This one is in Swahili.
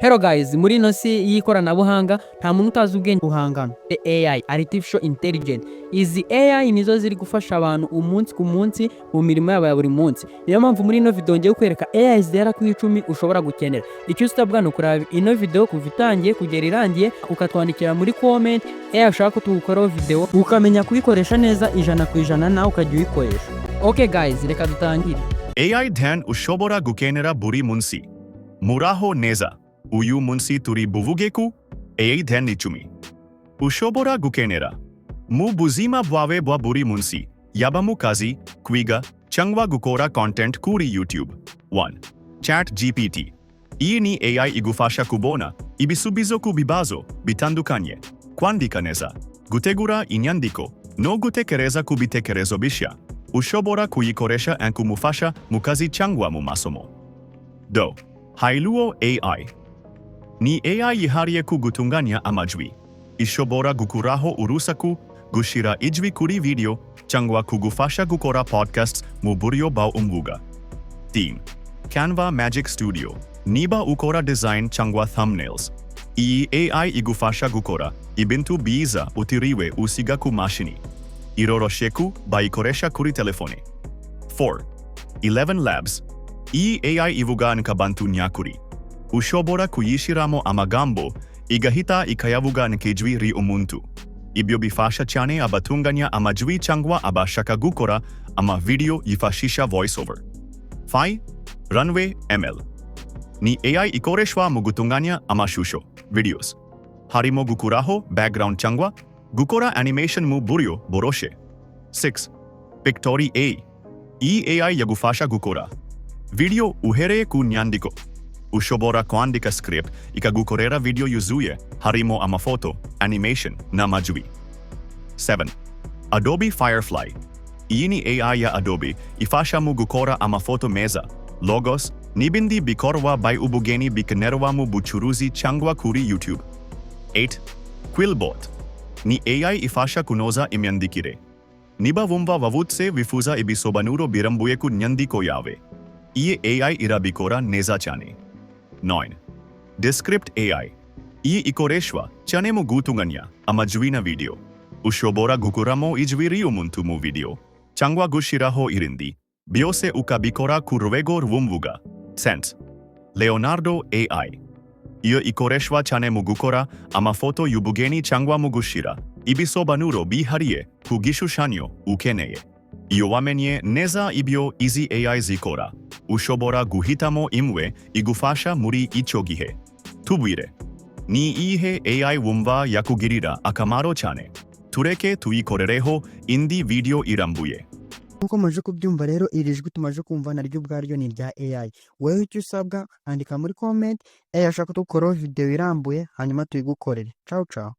Hello guys, muri ino si y'ikoranabuhanga nta muntu utazi ubwenge guhangana. AI, Artificial Intelligence. Izi AI nizo ziri gufasha abantu umunsi ku munsi mu mirimo yabo ya buri munsi. Niyo mpamvu muri ino video ngiye kwereka AI zigera ku 10 ushobora gukenera. Icyo usabwa no kuraba ino video kuva itangiye kugera irangiye, ukatwandikira muri comment AI ushaka ko tugukoraho video, ukamenya kuyikoresha neza 100% nawe ukajya uyikoresha. Okay guys, reka dutangire. AI 10 ushobora gukenera buri munsi. Muraho neza. Uyu munsi turi buvuge ku AI 10 icumi. Ushobora gukenera. Mu buzima bwawe bwa buri munsi, yaba mu kazi, kwiga, cyangwa gukora content kuri YouTube. 1. Chat GPT. Iyi ni AI igufasha kubona ibisubizo ku bibazo bitandukanye, kwandika neza, gutegura inyandiko, no gutekereza ku bitekerezo bishya. Ushobora kuyikoresha kumufasha mu kazi cyangwa mu masomo. 2. Hailuo AI. Ni AI yihariye ku gutunganya amajwi. Ishobora gukuraho urusaku, gushira ijwi kuri video, cyangwa kugufasha gukora podcasts mu buryo bw'umwuga. 3. Canva Magic Studio. Niba ukora design cyangwa thumbnails, iyi AI igufasha gukora ibintu biza utiriwe usiga ku mashini. Iroroshye bayikoresha kuri telefone. 4. 11 Labs. Iyi AI ivuga nkabantu nyakuri. Ushobora kuyishiramo amagambo, igahita ikayavuga nk'ijwi ri umuntu. Ibyo bifasha cyane abatunganya amajwi cyangwa abashaka gukora amavideo yifashisha voiceover. 5. Runway ML. Ni AI ikoreshwa mu gutunganya amashusho, videos. Harimo gukuraho background cyangwa gukora animation mu buryo bworoshye. 6. Pictory AI. Iyi AI yagufasha gukora video uhereye ku nyandiko. Ushobora kwandika script ikagukorera video yuzuye, harimo amafoto, animation na amajwi. 7. Adobe Firefly. Iyi ni AI ya Adobe ifasha mu gukora amafoto meza, logos, n'ibindi bikorwa by'ubugeni bikenerwa mu bucuruzi cyangwa kuri YouTube. 8. Quillbot. Ni AI ifasha kunoza imyandikire. Niba wumva wavutse wifuza ibisobanuro birambuye ku nyandiko yawe, iyi AI irabikora neza cyane. 9. Descript AI. Iyi ikoreshwa cyane mu gutunganya amajwi na video. Ushobora gukuramo ijwi ri umuntu mu video, cyangwa gushiraho irindi, byose ukabikora ku rwego rw'umwuga. 10. Leonardo AI. Iyo ikoreshwa cyane mu gukora amafoto y'ubugeni cyangwa mu gushira ibisobanuro bihariye ku gishushanyo ukeneye. Iyo wamenye neza ibyo izi AI zikora, ushobora guhitamo imwe igufasha muri icyo gihe. Tubwire, ni iyihe AI wumva yakugirira akamaro cyane? Tureke tuyikorereho indi video irambuye. Nkuko maje kubyumva rero, iri jwi tumaje kumva naryo ubwaryo ni rya AI. Wewe icyo usabwa andika muri comment, ashaka ko tukoraho video irambuye hanyuma tuyigukorere. Ciao ciao.